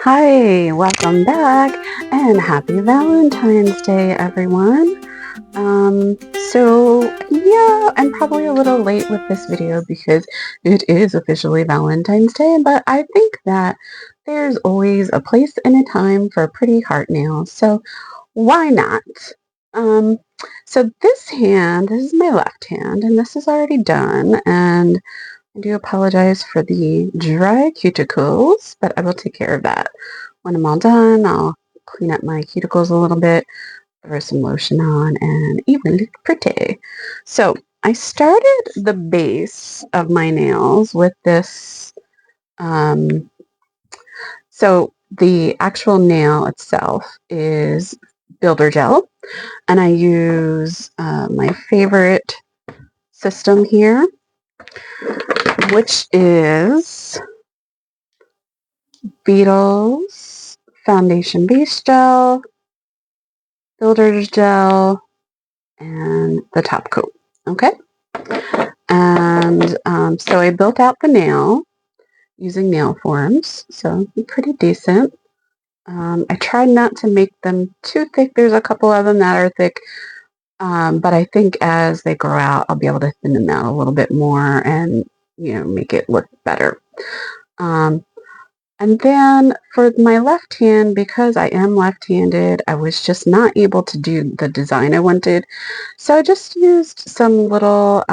Hi, welcome back, and happy Valentine's Day, everyone. Um, yeah, I'm probably a little late with this video because it is officially Valentine's Day, but I think that there's always a place and a time for pretty heart nails, so why not? Um, so this is my left hand, and this is already done, and I do apologize for the dry cuticles, but I will take care of that. When I'm all done, I'll clean up my cuticles a little bit, throw some lotion on, and it will look pretty. So I started the base of my nails with this. Um, so the actual nail itself is builder gel, and I use my favorite system here, which is Beetles Foundation Base Gel, Builder's Gel, and the top coat. Okay? And so I built out the nail using nail forms, so pretty decent. I tried not to make them too thick. There's a couple of them that are thick, but I think as they grow out, I'll be able to thin them out a little bit more and, make it look better. Um, And then for my left hand, because I am left-handed, I was just not able to do the design I wanted. So I just used some little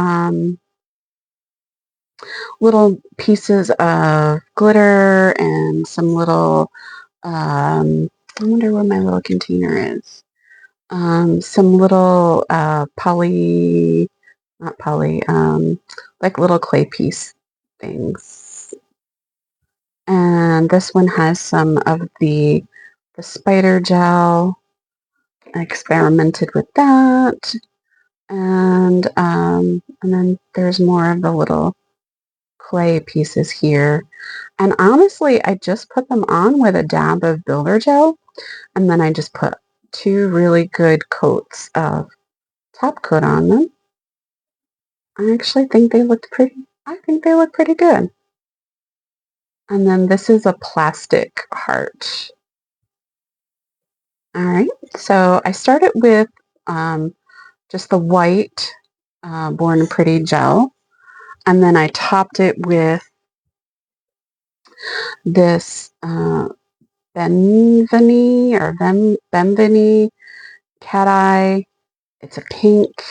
pieces of glitter and some little, I wonder where my little container is. Some little not poly, like little clay piece things. And this one has some of the spider gel. I experimented with that. And then there's more of the little clay pieces here. And honestly, I just put them on with a dab of builder gel. And then I just put two really good coats of top coat on them. I actually think they looked pretty, I think they look pretty good. And then this is a plastic heart. All right, so I started with just the white Born Pretty gel, and then I topped it with this Benveni cat eye. It's a pink,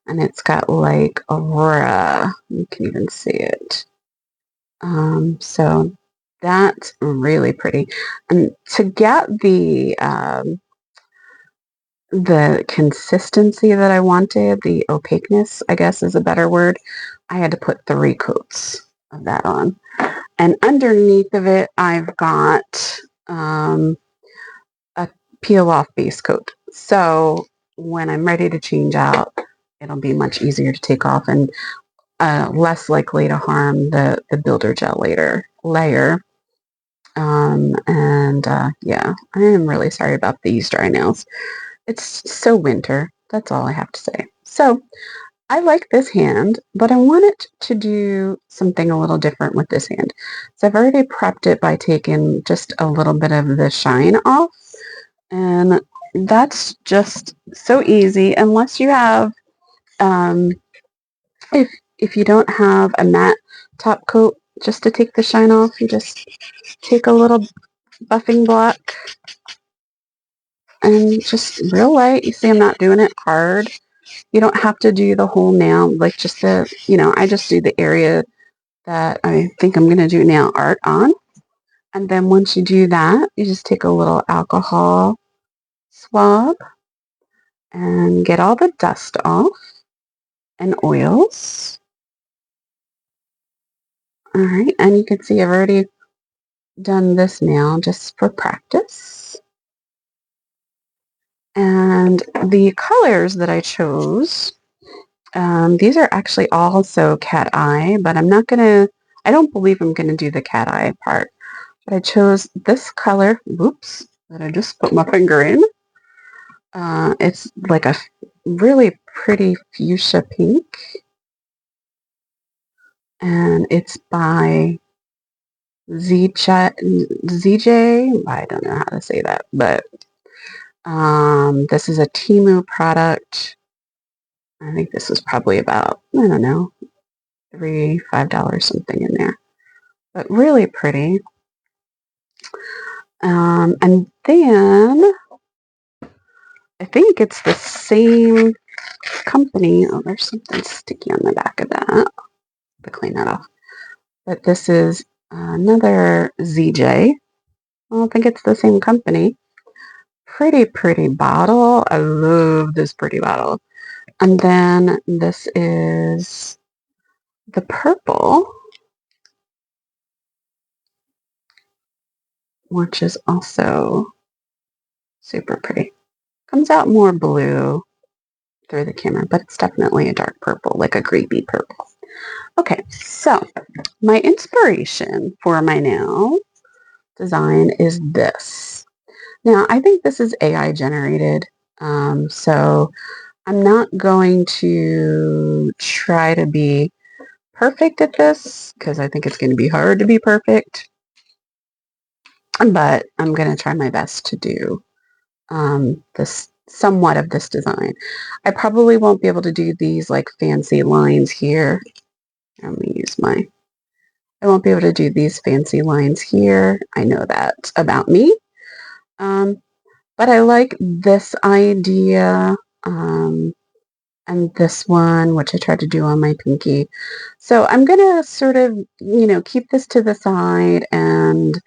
and it's got like aurora. You can even see it. So that's really pretty. And to get the consistency that I wanted, the opaqueness, I guess is a better word, I had to put 3 coats of that on. And underneath of it, I've got a peel-off base coat. So when I'm ready to change out, it'll be much easier to take off and less likely to harm the builder gel layer. Yeah, I am really sorry about these dry nails. It's so winter. That's all I have to say. So I like this hand, but I wanted to do something a little different with this hand. So I've already prepped it by taking just a little bit of the shine off. And that's just so easy unless you have, um, if you don't have a matte top coat, just to take the shine off, you just take a little buffing block and just real light. You see I'm not doing it hard. You don't have to do the whole nail, like just I just do the area that I think I'm going to do nail art on. And then once you do that, you just take a little alcohol swab and get all the dust off and oils. All right, and you can see I've already done this nail just for practice. And the colors that I chose, these are actually also cat eye, but I don't believe I'm gonna do the cat eye part. But I chose this color, whoops, that I just put my finger in. It's like a really pretty fuchsia pink. And it's by ZJ. I don't know how to say that, but this is a Temu product. I think this was probably about, I don't know, $5 something in there, but really pretty. And then I think it's the same company. Oh, there's something sticky on the back of that. To clean that off. But this is another ZJ. I don't think it's the same company. Pretty bottle. I love this pretty bottle. And then this is the purple, which is also super pretty. Comes out more blue through the camera, but it's definitely a dark purple, like a grapey purple. Okay, so my inspiration for my nail design is this. Now, I think this is AI generated, so I'm not going to try to be perfect at this because I think it's going to be hard to be perfect, but I'm going to try my best to do this somewhat of this design. I probably won't be able to do these like fancy lines here. Let me use I won't be able to do these fancy lines here. I know that about me. But I like this idea and this one, which I tried to do on my pinky. So I'm going to sort of, keep this to the side and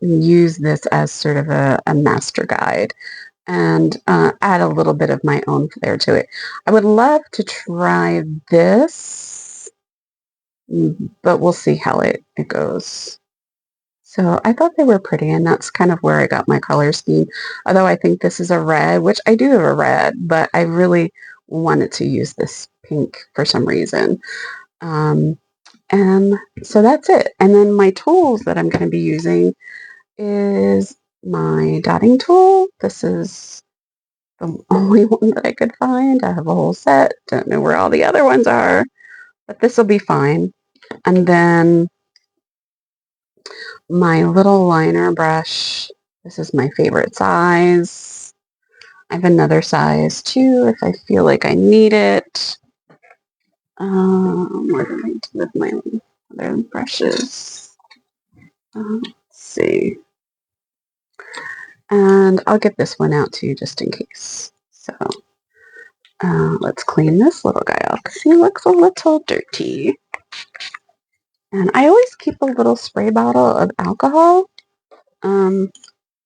use this as sort of a master guide and add a little bit of my own flair to it. I would love to try this, but we'll see how it goes. So I thought they were pretty, and that's kind of where I got my color scheme. Although I think this is a red, which I do have a red, but I really wanted to use this pink for some reason. And so that's it. And then my tools that I'm going to be using is my dotting tool. This is the only one that I could find. I have a whole set. Don't know where all the other ones are, but this will be fine. And then my little liner brush. This is my favorite size. I have another size too if I feel like I need it. Where did I do with my other brushes? Let's see. And I'll get this one out too just in case. So let's clean this little guy off because he looks a little dirty. And I always keep a little spray bottle of alcohol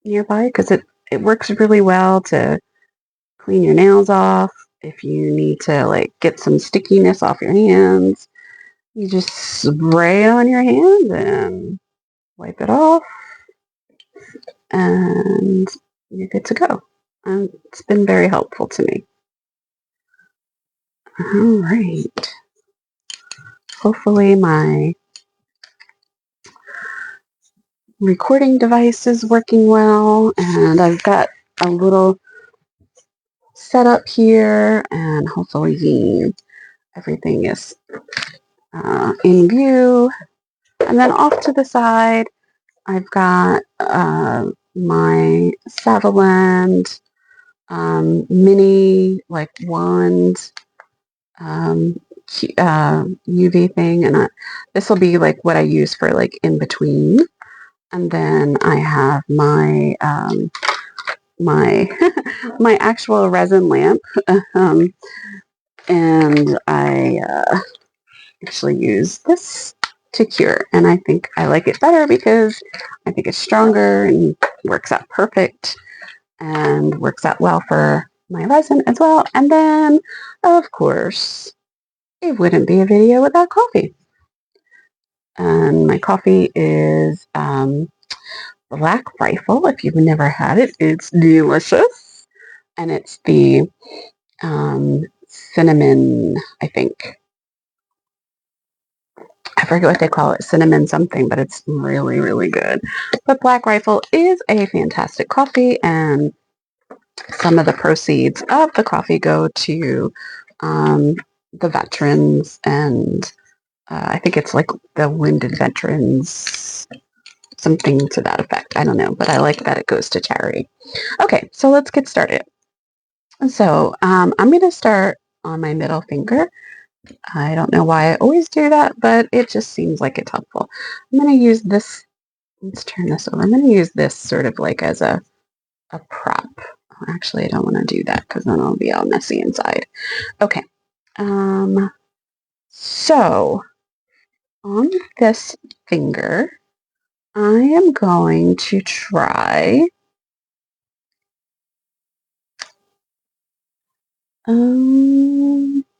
nearby because it works really well to clean your nails off. If you need to like get some stickiness off your hands, you just spray it on your hand and wipe it off and you're good to go. And it's been very helpful to me. All right. Hopefully my recording device is working well, and I've got a little setup here, and hopefully everything is in view. And then off to the side, I've got my Savaland mini like wand UV thing, and this will be like what I use for like in between. And then I have my my my actual resin lamp, and I actually use this to cure, and I think I like it better because I think it's stronger and works out perfect and works out well for my resin as well. And then, of course, it wouldn't be a video without coffee. And my coffee is Black Rifle. If you've never had it, it's delicious. And it's the cinnamon, I think. I forget what they call it, cinnamon something, but it's really, really good. But Black Rifle is a fantastic coffee, and some of the proceeds of the coffee go to the veterans and I think it's like the Wounded Veterans, something to that effect. I don't know, but I like that it goes to charity. Okay, so let's get started. So I'm going to start on my middle finger. I don't know why I always do that, but it just seems like it's helpful. I'm going to use this. Let's turn this over. I'm going to use this sort of like as a prop. Actually, I don't want to do that because then I'll be all messy inside. Okay. So on this finger, I am going to try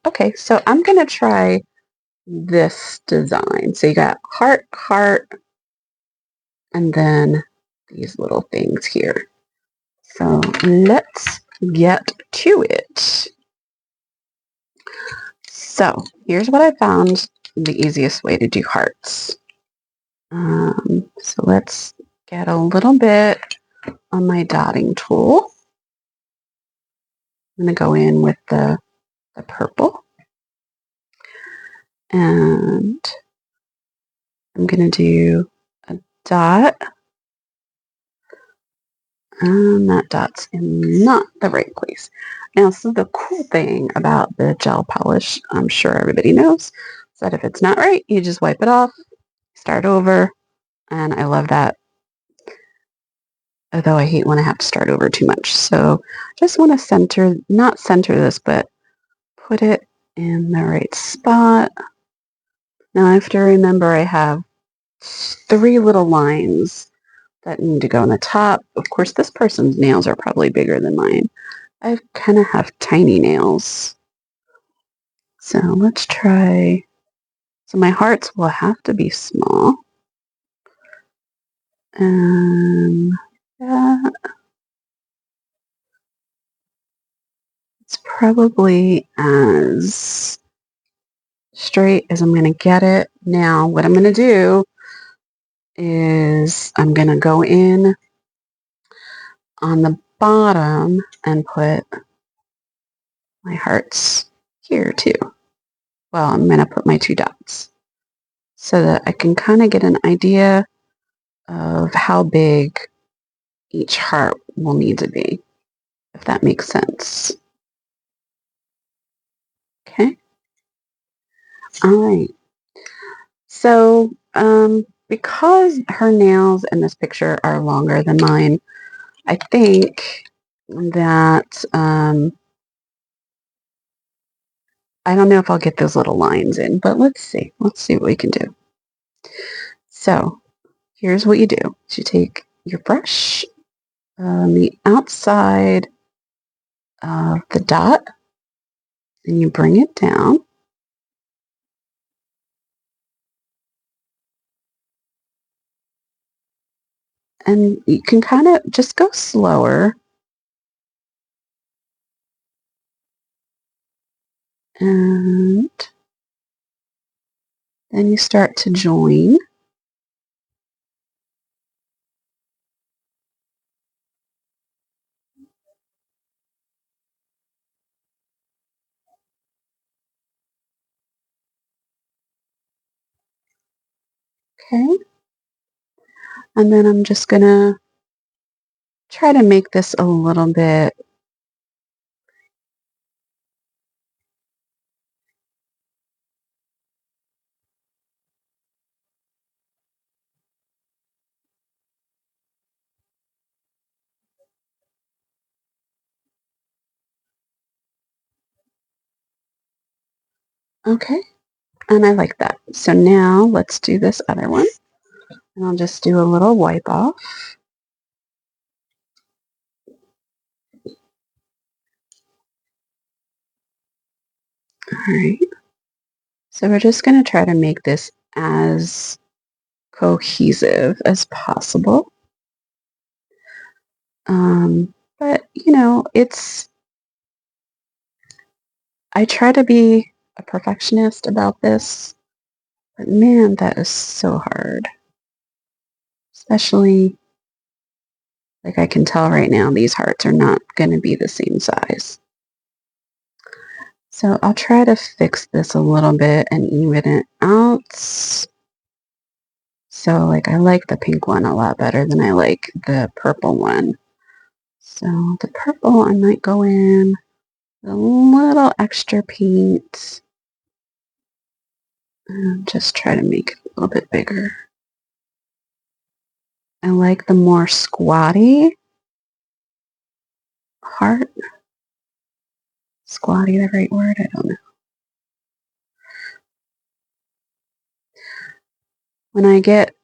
okay, so I'm going to try this design. So you got heart, heart, and then these little things here. So let's get to it. So here's what I found the easiest way to do hearts. So let's get a little bit on my dotting tool. I'm going to go in with the purple. And I'm going to do a dot. And that dot's in not the right place. Now, so the cool thing about the gel polish, I'm sure everybody knows, is that if it's not right, you just wipe it off, start over, and I love that. Although I hate when I have to start over too much. So just want to not center this, but put it in the right spot. Now I have to remember I have 3 little lines that need to go on the top. Of course, this person's nails are probably bigger than mine. I kind of have tiny nails. So let's try. So my hearts will have to be small. And that it's probably as straight as I'm going to get it. Now, what I'm going to do is I'm going to go in on the bottom and put my hearts here too. Well, I'm going to put my 2 dots so that I can kind of get an idea of how big each heart will need to be, if that makes sense. Okay. All right. So, because her nails in this picture are longer than mine, I think that I don't know if I'll get those little lines in, but let's see. Let's see what we can do. So here's what you do. You take your brush on the outside of the dot and you bring it down. And you can kind of just go slower. And then you start to join. Okay. And then I'm just going to try to make this a little bit okay. And I like that. So now let's do this other one. And I'll just do a little wipe off. All right. So we're just going to try to make this as cohesive as possible. But, you know, I try to be a perfectionist about this, but man, that is so hard. Especially, like I can tell right now, these hearts are not going to be the same size. So I'll try to fix this a little bit and even it out. So like I like the pink one a lot better than I like the purple one. So the purple I might go in with a little extra paint and just try to make it a little bit bigger. I like the more squatty heart. Squatty the right word? I don't know. When I get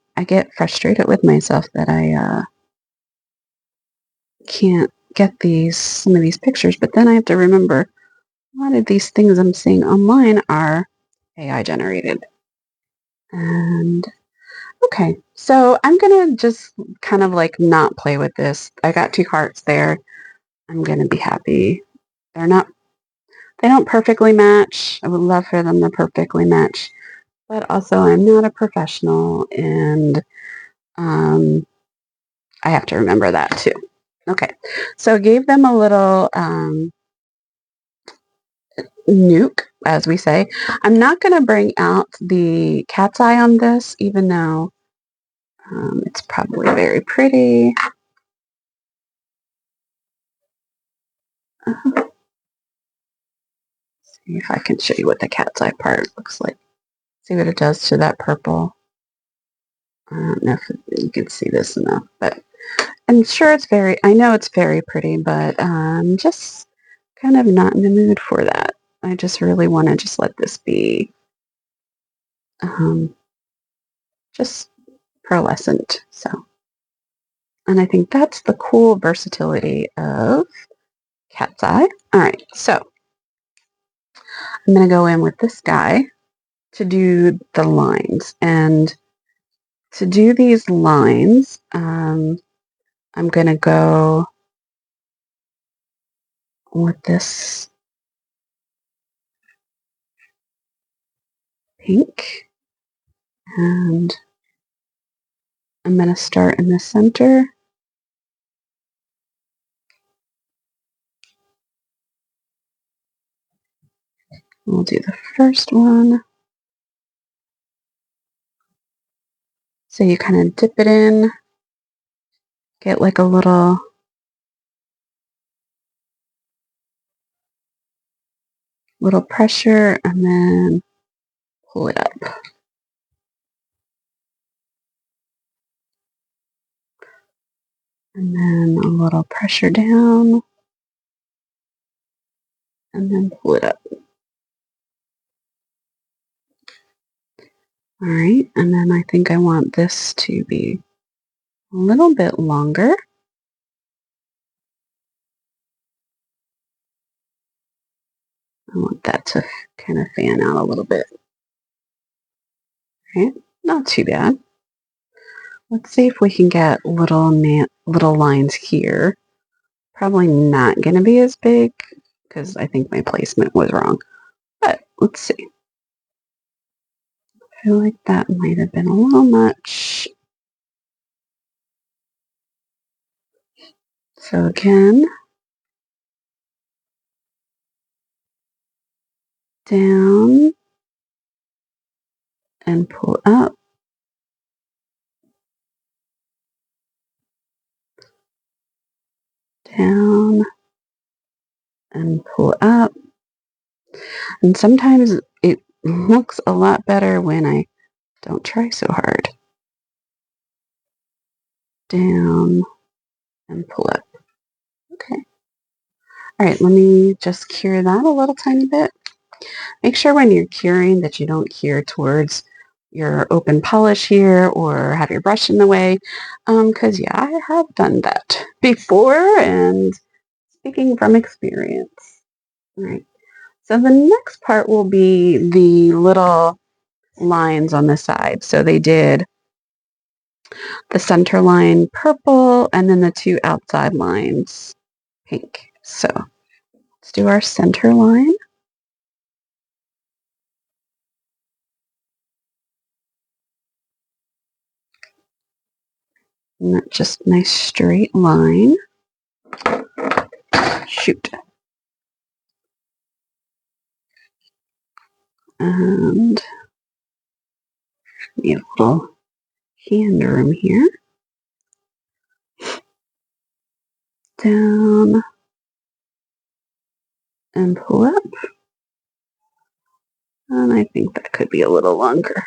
frustrated with myself that I can't get some of these pictures, but then I have to remember a lot of these things I'm seeing online are AI generated. And okay, so I'm gonna just kind of like not play with this. I got two hearts there. I'm gonna be happy. They don't perfectly match. I would love for them to perfectly match, but also I'm not a professional and I have to remember that too. Okay, so I gave them a little nuke, as we say. I'm not going to bring out the cat's eye on this, even though it's probably very pretty. See if I can show you what the cat's eye part looks like. See what it does to that purple. I don't know if you can see this enough, but I'm sure I know it's very pretty, but I'm just kind of not in the mood for that. I just really want to just let this be just pearlescent. So, and I think that's the cool versatility of cat's eye. All right, so I'm going to go in with this guy to do the lines. And to do these lines, I'm going to go with this pink. And I'm going to start in the center. We'll do the first one. So you kind of dip it in, get like a little pressure, and then pull it up. And then a little pressure down, and then pull it up. All right, and then I think I want this to be a little bit longer. I want that to kind of fan out a little bit. All right, not too bad. Let's see if we can get little lines here. Probably not going to be as big because I think my placement was wrong. But let's see. I feel like that might have been a little much. So again, down and pull up. Down and pull up. And sometimes it looks a lot better when I don't try so hard. Down and pull up. Okay. All right, let me just cure that a little tiny bit. Make sure when you're curing that you don't cure towards your open polish here or have your brush in the way. Because yeah, I have done that before and speaking from experience. All right. So the next part will be the little lines on the side. So they did the center line purple and then the two outside lines pink. So let's do our center line. And that's just a nice straight line. Shoot. And a little hand room here. Down and pull up. And I think that could be a little longer.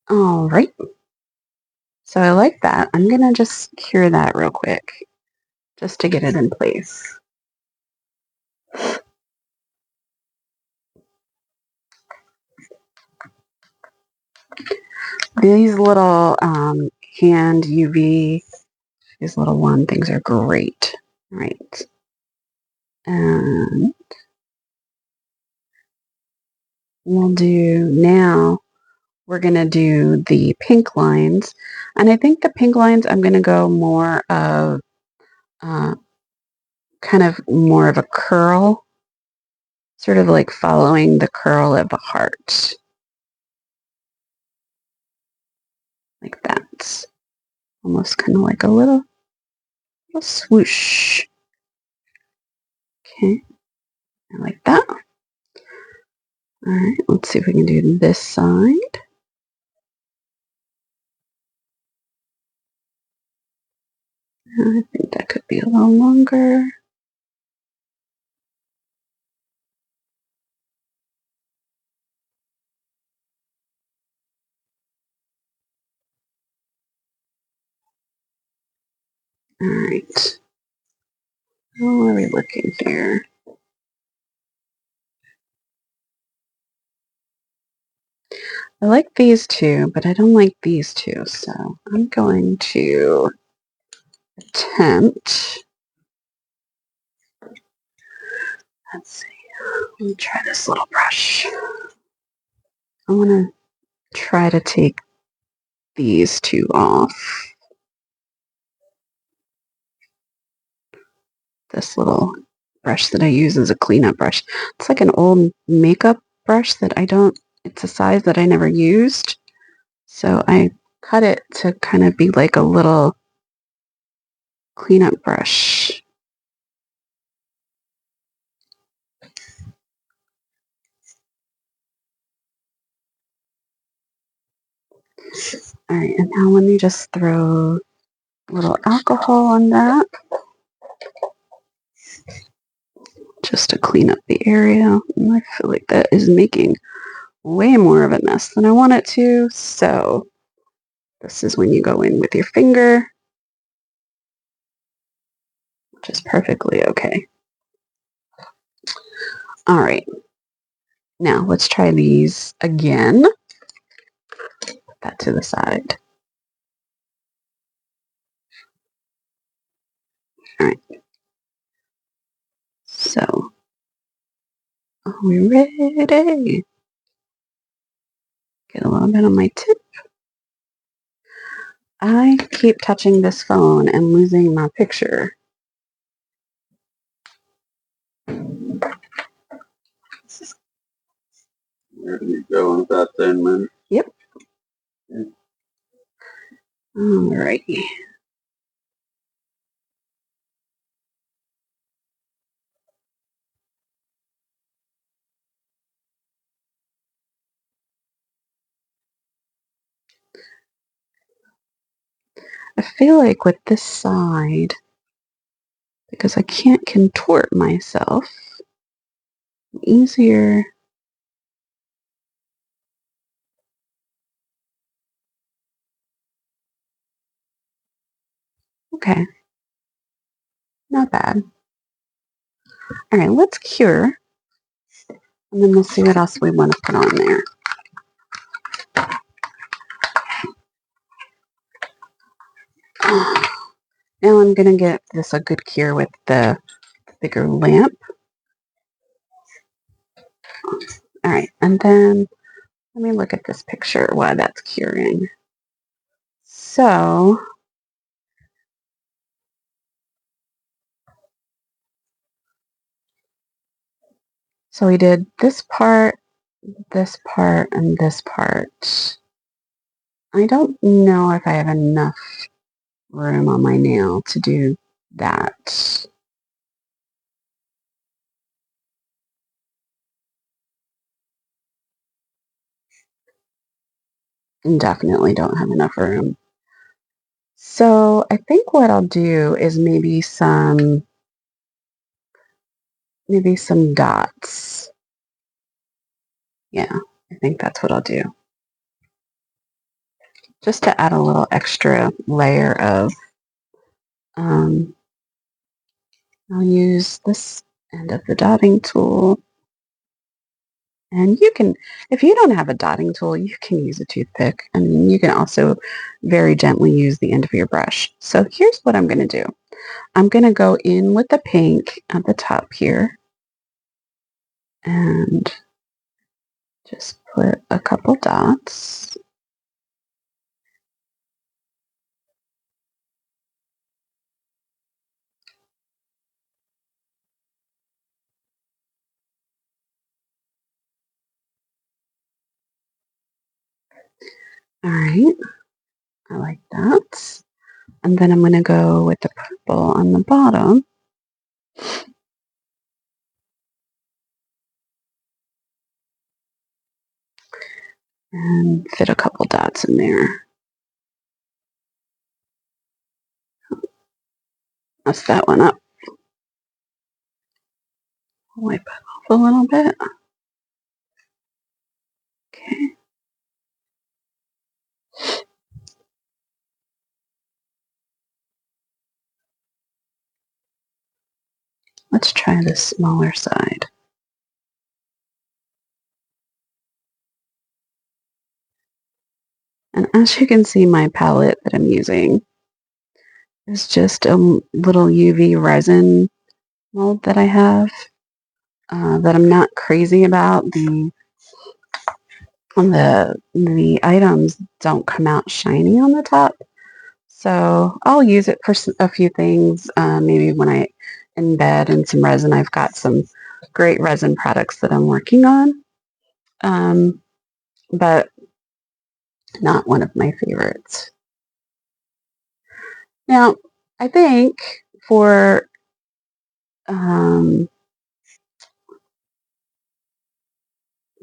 All right. So I like that. I'm going to just cure that real quick just to get it in place. These little hand UV, these little wand things are great. All right. And we'll do now, we're going to do the pink lines. And I think the pink lines, I'm going to go more of kind of more of a curl, sort of like following the curl of a heart. Like that. Almost kind of like a little swoosh. Okay, I like that. All right, let's see if we can do this side. I think that could be a little longer. All right. How are we looking here? I like these two, but I don't like these two, so I'm going to attempt. Let's see. Let me try this little brush. I want to try to take these two off. This little brush that I use as a cleanup brush. It's like an old makeup brush that it's a size that I never used. So I cut it to kind of be like a little cleanup brush. All right, and now let me just throw a little alcohol on that. Just to clean up the area. And I feel like that is making way more of a mess than I want it to. So this is when you go in with your finger, which is perfectly okay. All right. Now let's try these again. Put that to the side. All right. So, are we ready? Get a little bit on my tip. I keep touching this phone and losing my picture. There you go in about 10 minutes. Yep. All righty. I feel like with this side, because I can't contort myself, easier. Okay. Not bad. All right, let's cure. And then we'll see what else we want to put on there. Now I'm going to get this a good cure with the bigger lamp. All right, and then let me look at this picture while that's curing. So we did this part, and this part. I don't know if I have enough room on my nail to do that. and definitely don't have enough room. So I think what I'll do is maybe some dots. Yeah, I think that's what I'll do. Just to add a little extra layer of, um, I'll use this end of the dotting tool. And you can, if you don't have a dotting tool, you can use a toothpick. And you can also very gently use the end of your brush. So here's what I'm going to do. I'm going to go in with the pink at the top here and just put a couple dots. All right, I like that. And then I'm going to go with the purple on the bottom. And fit a couple dots in there. Mess that one up. Wipe it off a little bit. Okay. Let's try the smaller side. And as you can see, my palette that I'm using is just a little UV resin mold that I have that I'm not crazy about. The items don't come out shiny on the top, so I'll use it for a few things. Maybe when I embed in some resin, I've got some great resin products that I'm working on, but not one of my favorites. Now, I think for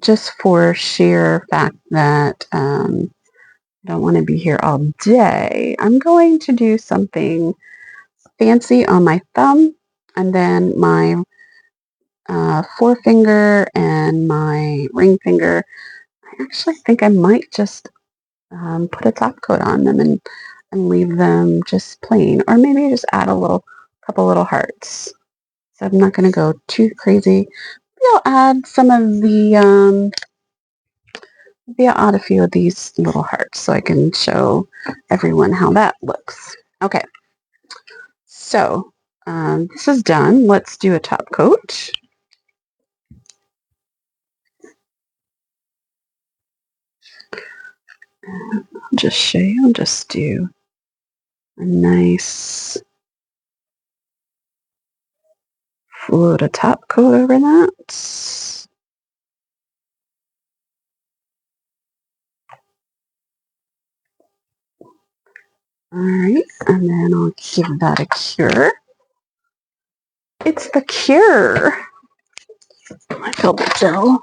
just for sheer fact that I don't want to be here all day, I'm going to do something fancy on my thumb, and then my forefinger and my ring finger. I actually think I might just put a top coat on them and leave them just plain, or maybe just add a couple little hearts. So I'm not going to go too crazy. Maybe I'll add some of the maybe I'll add a few of these little hearts so I can show everyone how that looks. Okay, so this is done. Let's do a top coat. I'll just show you. I'll just do a nice Florida top coat over that. All right, and then I'll give that a cure. It's the cure. I filled the gel.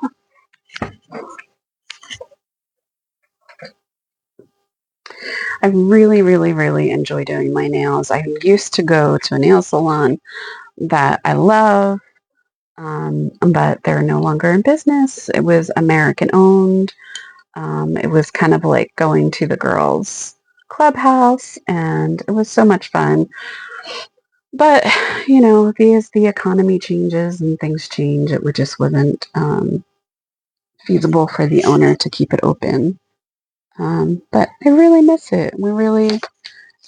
I really, really, really enjoy doing my nails. I used to go to a nail salon that I love, but they're no longer in business. It was American owned. It was kind of like going to the girls' clubhouse, and it was so much fun. But, you know, as the economy changes and things change, it just wasn't feasible for the owner to keep it open. But I really miss it. We really,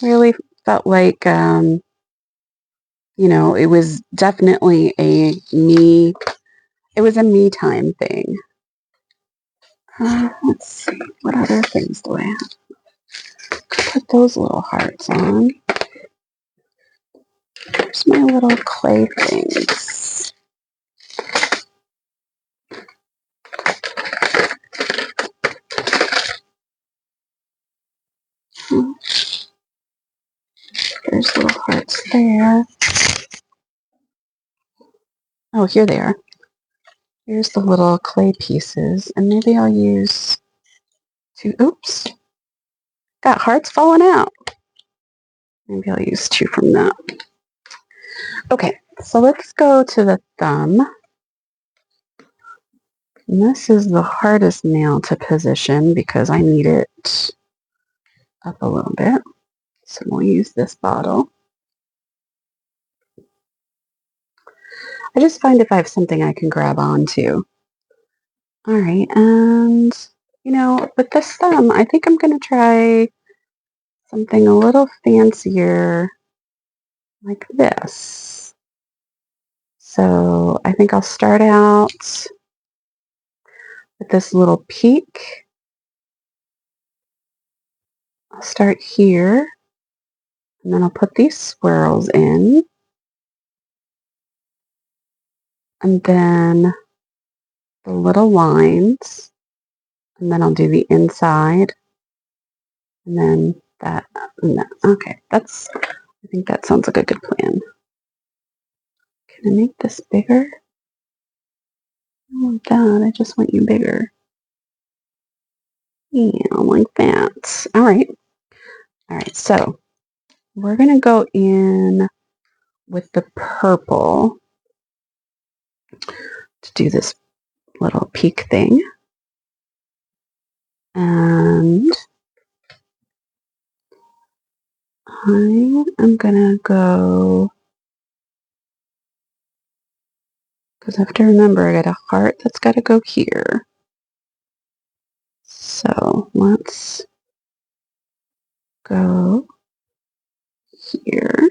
really felt like, you know, it was definitely it was a me time thing. Let's see, what other things do I have? Put those little hearts on. Here's my little clay things. There's little hearts there. Oh, here they are. Here's the little clay pieces, and maybe I'll use oops, that heart's falling out. Maybe I'll use 2 from that. Okay, so let's go to the thumb. And this is the hardest nail to position because I need it up a little bit. So we'll use this bottle. I just find if I have something I can grab onto. All right, and with this thumb, I think I'm going to try something a little fancier like this. So I think I'll start out with this little peak. I'll start here, and then I'll put these swirls in, and then the little lines, and then I'll do the inside, and then that, and that. Okay, I think that sounds like a good plan. Can I make this bigger? I don't want that, I just want you bigger. Yeah, like that. All right, so we're gonna go in with the purple to do this little peak thing. And I am gonna go, because I have to remember I got a heart that's got to go here. So let's go here.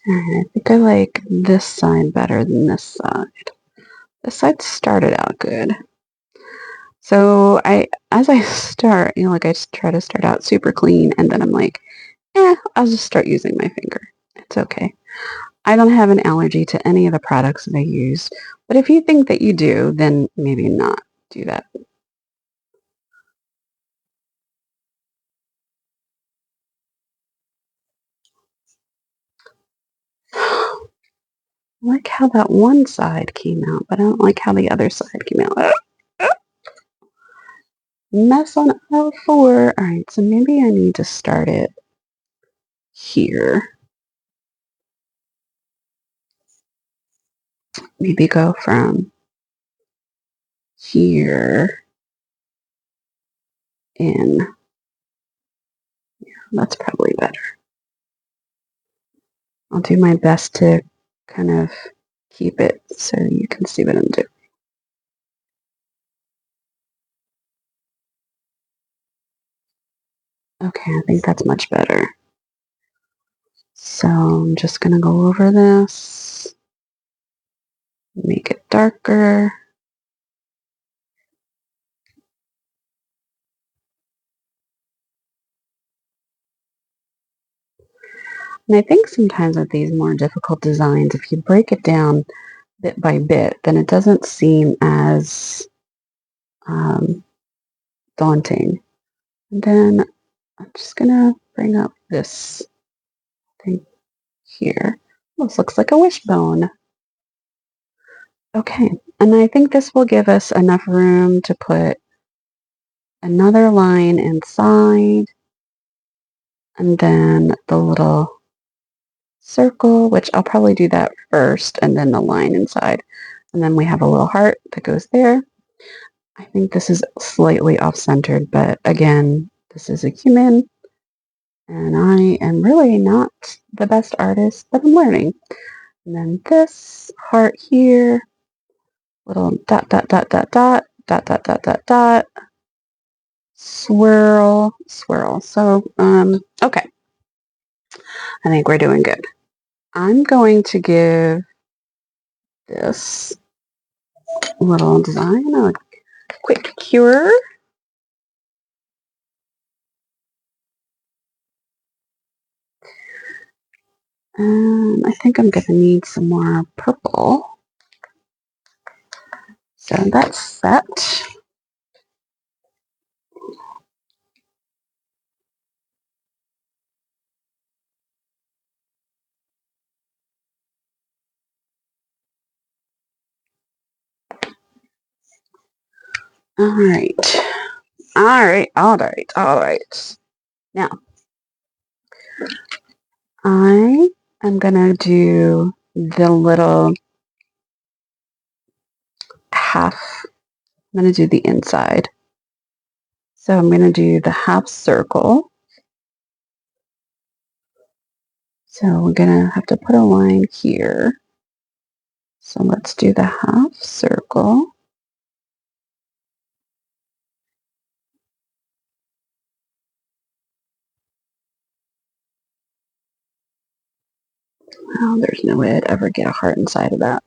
And I think I like this side better than this side. This side started out good. So as I start, like I just try to start out super clean, and then I'm like, I'll just start using my finger. It's okay. I don't have an allergy to any of the products that I use, but if you think that you do, then maybe not do that. I like how that one side came out, but I don't like how the other side came out. Mess on aisle 4. All right, so maybe I need to start it here. Maybe go from here in. Yeah, that's probably better. I'll do my best to kind of keep it so you can see what I'm doing. Okay, I think that's much better. So I'm just going to go over this, make it darker. And I think sometimes with these more difficult designs, if you break it down bit by bit, then it doesn't seem as daunting. And then I'm just going to bring up this thing here. This looks like a wishbone. Okay, and I think this will give us enough room to put another line inside, and then the little circle, which I'll probably do that first, and then the line inside. And then we have a little heart that goes there. I think this is slightly off-centered, but again, this is a human, and I am really not the best artist, but I'm learning. And then this heart here, little dot, dot, dot, dot, dot, dot, dot, dot, dot, dot, swirl, swirl. So, okay. I think we're doing good. I'm going to give this little design a quick cure. I think I'm going to need some more purple. So that's set. All right. All right. All right. All right. Now, I am going to do the little half. I'm going to do the inside. So I'm going to do the half circle. So we're going to have to put a line here. So let's do the half circle. Oh, there's no way I'd ever get a heart inside of that.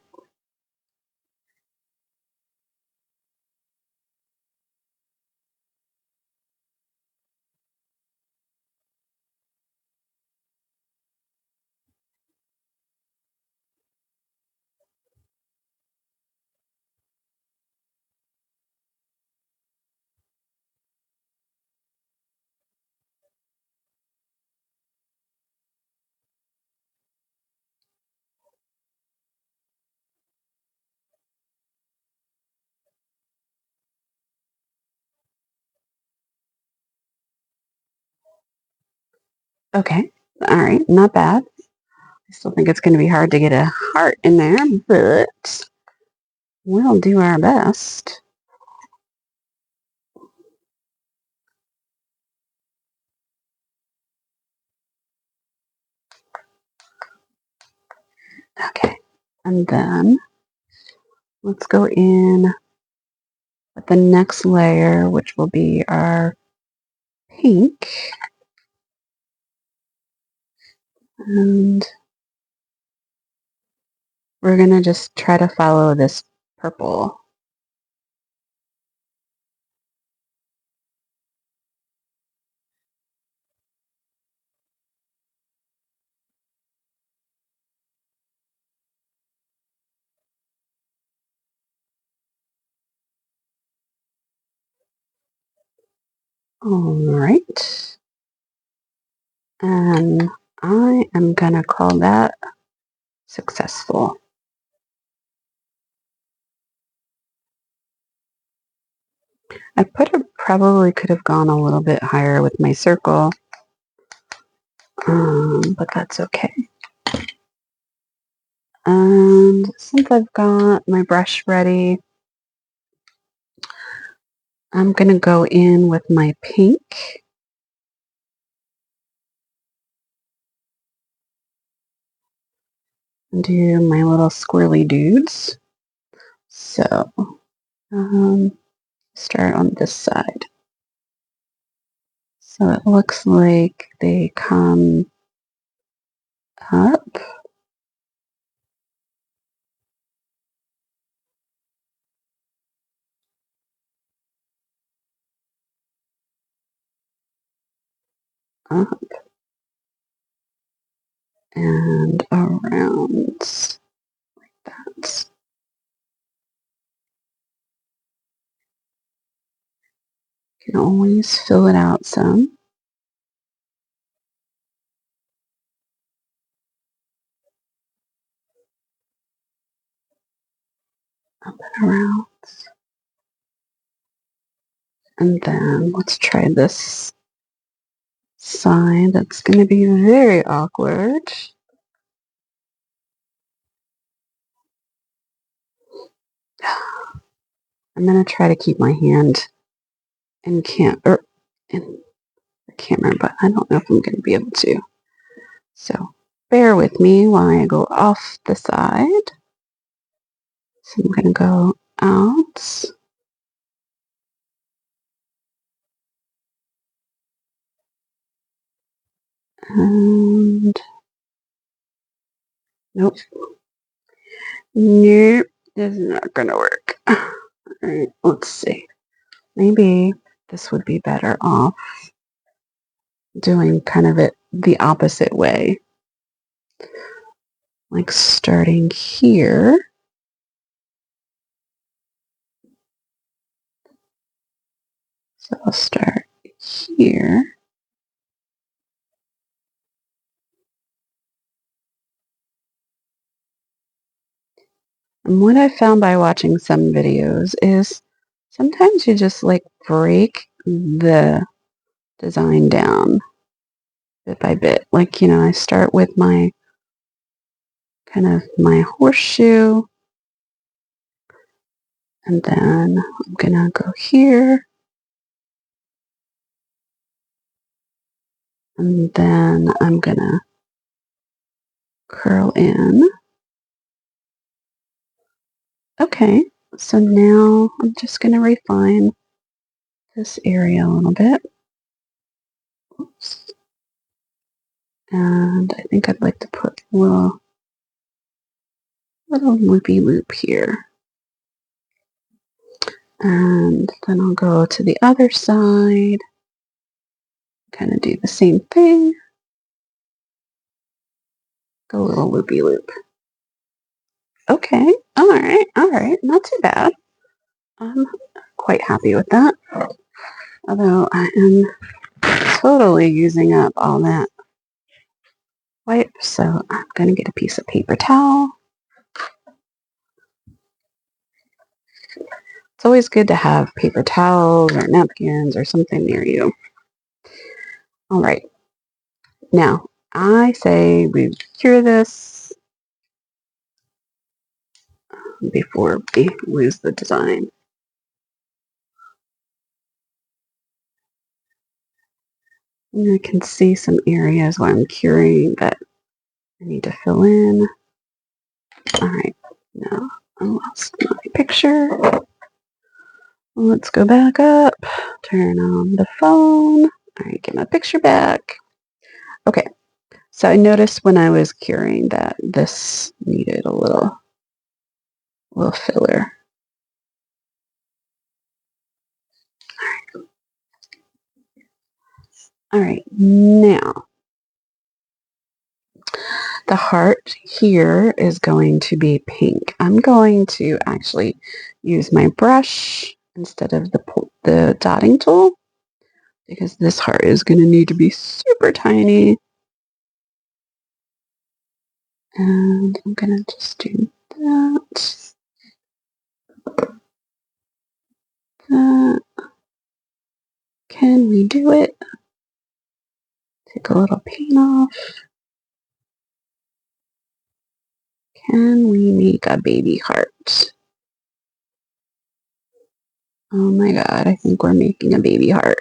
Okay. All right. Not bad. I still think it's going to be hard to get a heart in there, but we'll do our best. Okay. And then let's go in with the next layer, which will be our pink. And we're going to just try to follow this purple. All right. And I am going to call that successful. I probably could have gone a little bit higher with my circle, but that's okay. And since I've got my brush ready, I'm going to go in with my pink. And do my little squirrely dudes. So, start on this side. So it looks like they come up. Up and around like that. You can always fill it out some. Up and around. And then let's try this side. That's going to be very awkward. I'm going to try to keep my hand in in the camera, but I don't know if I'm going to be able to. So bear with me while I go off the side. So I'm going to go out. And nope. Nope. This is not going to work. All right, let's see. Maybe this would be better off doing kind of it the opposite way. Like starting here So I'll start here. And what I found by watching some videos is sometimes you just like break the design down bit by bit. Like, I start with my kind of my horseshoe, and then I'm gonna go here, and then I'm gonna curl in. Okay, so now I'm just gonna refine this area a little bit. Oops. And I think I'd like to put a little loopy loop here. And then I'll go to the other side, kind of do the same thing, go a little loopy loop. Okay, all right, not too bad. I'm quite happy with that. Although I am totally using up all that wipe, so I'm going to get a piece of paper towel. It's always good to have paper towels or napkins or something near you. All right. Now, I say we cure this before we lose the design. And I can see some areas where I'm curing that I need to fill in. All right. Now, I lost my picture. Let's go back up. Turn on the phone. All right, get my picture back. Okay. So I noticed when I was curing that this needed a little filler. All right, now the heart here is going to be pink. I'm going to actually use my brush instead of the dotting tool because this heart is going to need to be super tiny. And I'm going to just do that. That. Can we do it? Take a little paint off. Can we make a baby heart? Oh my god, I think we're making a baby heart.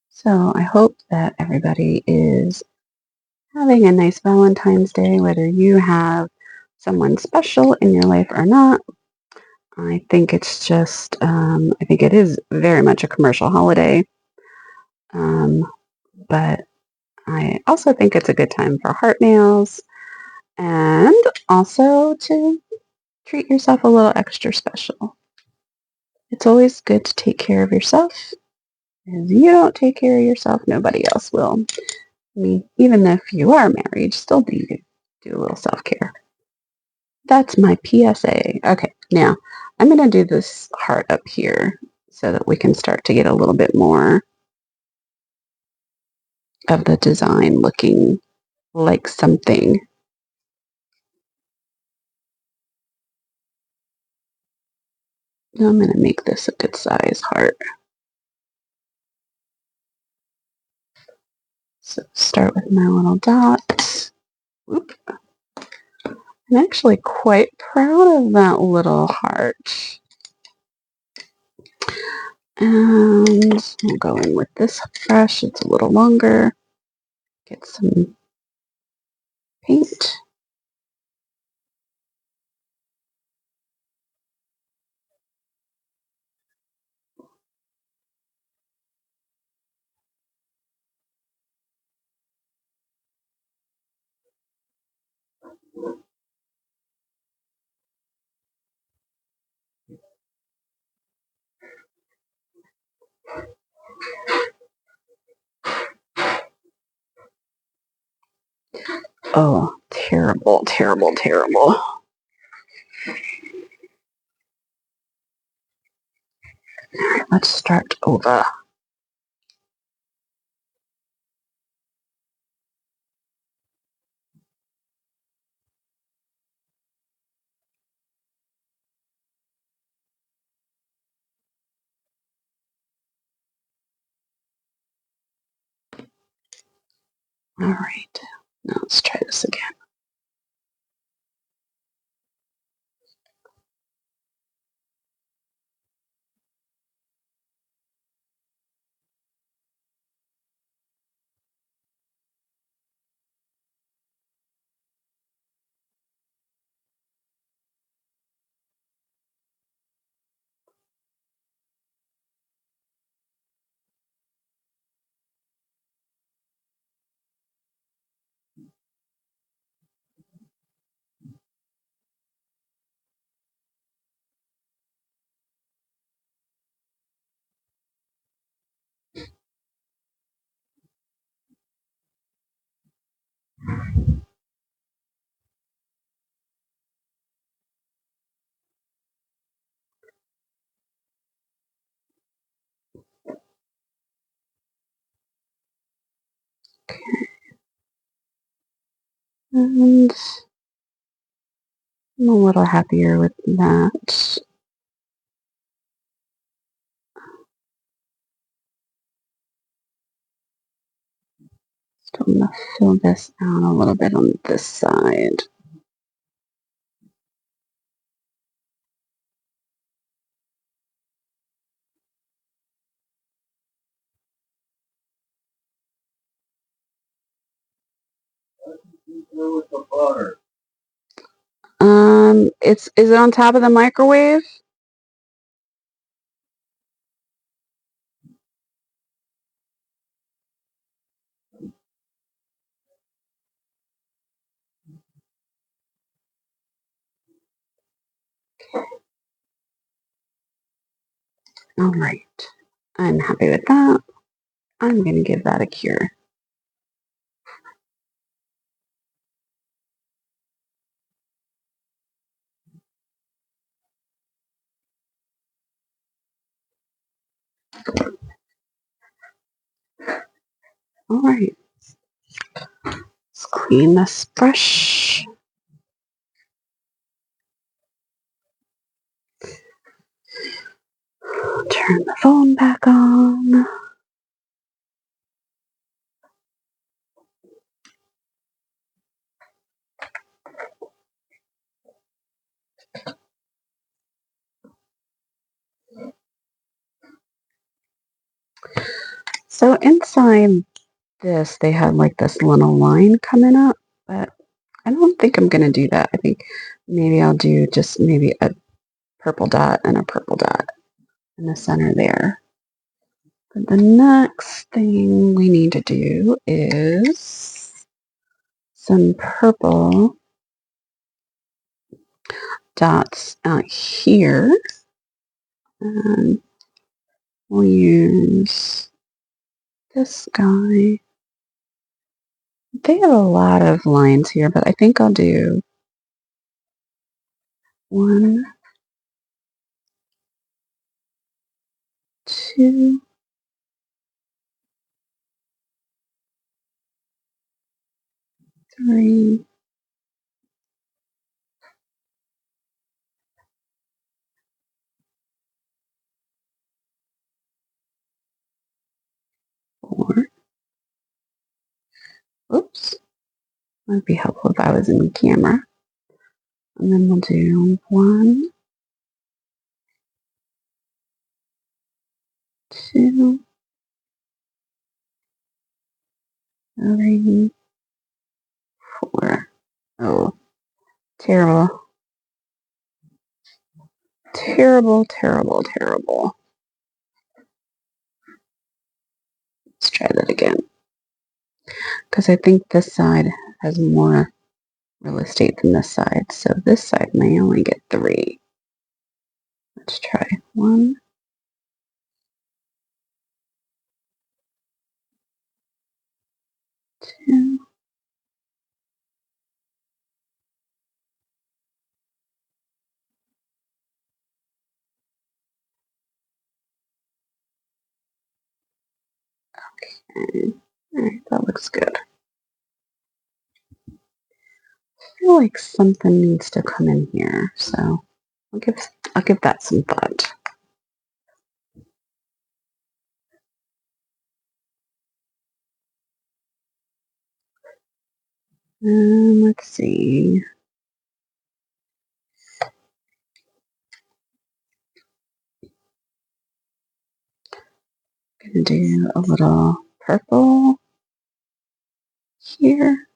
So I hope that everybody is having a nice Valentine's Day, whether you have someone special in your life or not. I think it's just, I think it is very much a commercial holiday. But I also think it's a good time for heart nails and also to treat yourself a little extra special. It's always good to take care of yourself. If you don't take care of yourself, nobody else will. I mean, even if you are married, still need to do a little self-care. That's my PSA. Okay, now I'm going to do this heart up here so that we can start to get a little bit more of the design looking like something. Now I'm going to make this a good size heart. So start with my little dot. Whoop. I'm actually quite proud of that little heart. And we'll go in with this brush. It's a little longer. Get some paint. Oh, terrible, terrible, terrible. Let's start over. All right. Now let's try this again. And I'm a little happier with that. So I'm going to fill this out a little bit on this side. Is it on top of the microwave? All right. I'm happy with that. I'm going to give that a cure. All right. Let's clean this brush. Turn the phone back on. So inside this, they had like this little line coming up, but I don't think I'm going to do that. I think maybe I'll do just maybe a purple dot and a purple dot in the center there. But the next thing we need to do is some purple dots out here. And we'll use this guy. They have a lot of lines here, but I think I'll do 1, 2, 3, 4. Oops. Might be helpful if I was in the camera. And then we'll do 1, 2, 3, 4. Oh, terrible. Terrible, terrible, terrible. Let's try that again. Because I think this side has more real estate than this side. So this side may only get 3. Let's try 1, 2, Okay. All right, that looks good. I feel like something needs to come in here, so I'll give that some thought. Let's see. Gonna do a little purple here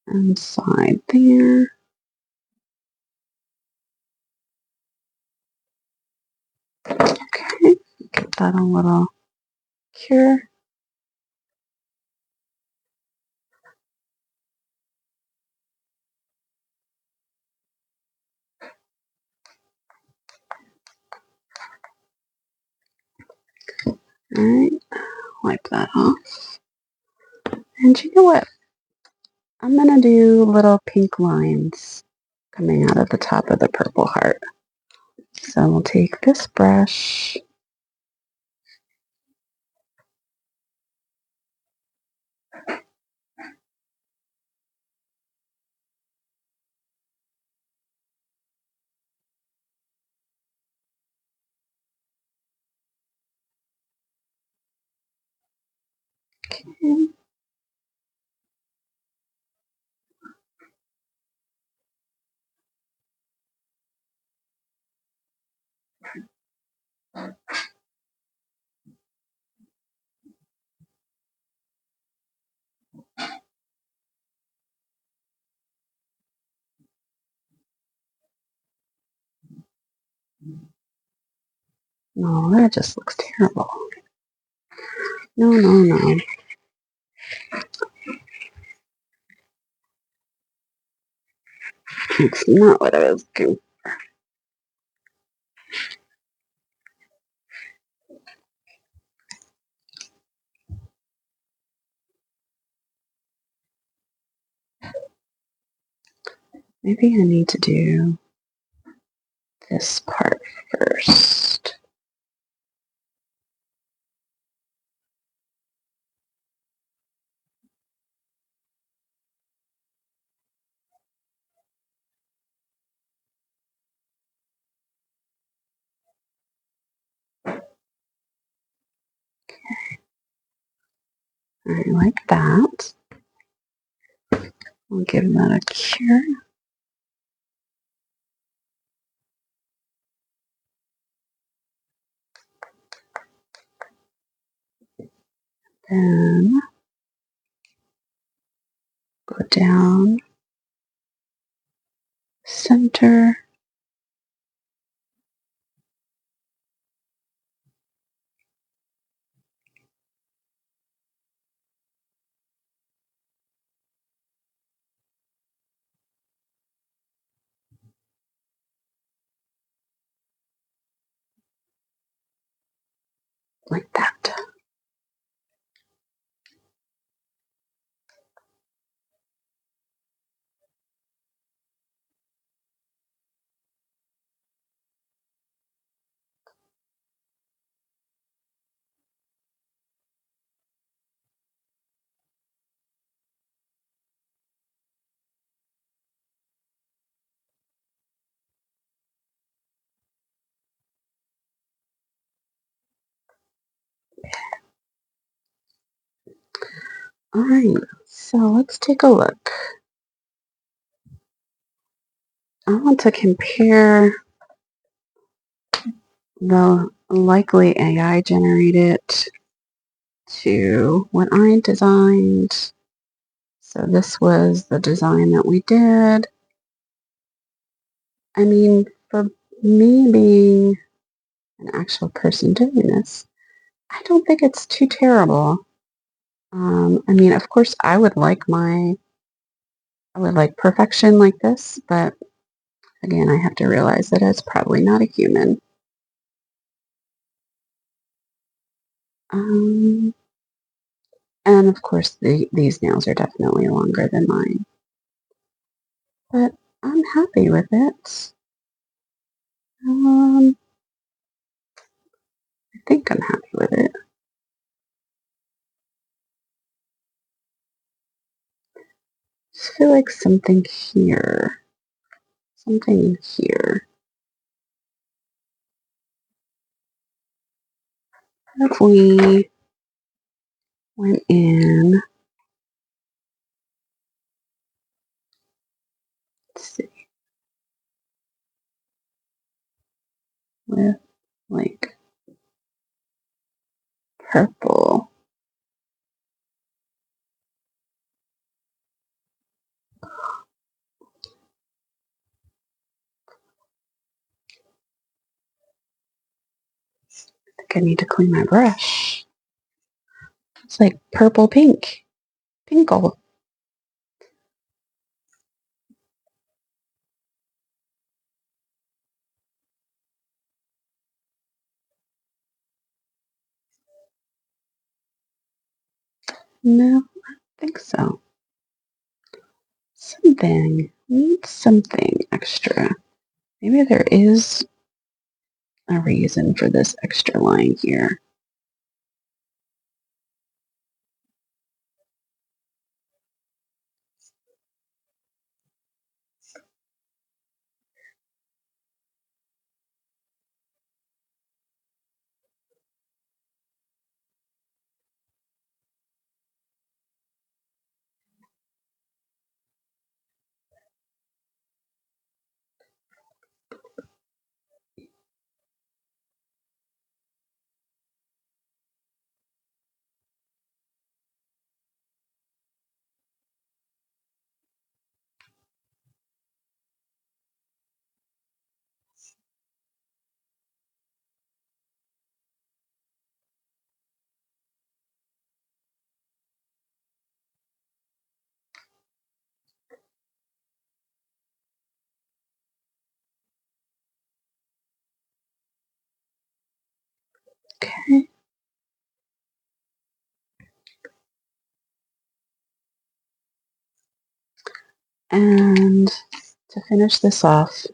and side there. Okay, get that a little cure. All right, wipe that off. And you know what? I'm gonna do little pink lines coming out of the top of the purple heart. So we'll take this brush. Okay. No, that just looks terrible. No, no, no. It's not what I was looking. Maybe I need to do this part first. I like that. I'll give that a cure. Then go down, center, like that. All right, so let's take a look. I want to compare the likely AI generated to what I designed. So this was the design that we did. I mean, for me being an actual person doing this, I don't think it's too terrible. I mean, of course, I would like perfection like this, but again, I have to realize that it's probably not a human. Um, and of course, these nails are definitely longer than mine, but I'm happy with it. I think I'm happy with it. feel like something here. Something here. If we went in, let's see, with like purple. I think I need to clean my brush. It's like purple pink. Pinkle. No, I don't think so. Something. Needs something extra. Maybe there is a reason for this extra line here. Okay. And to finish this off,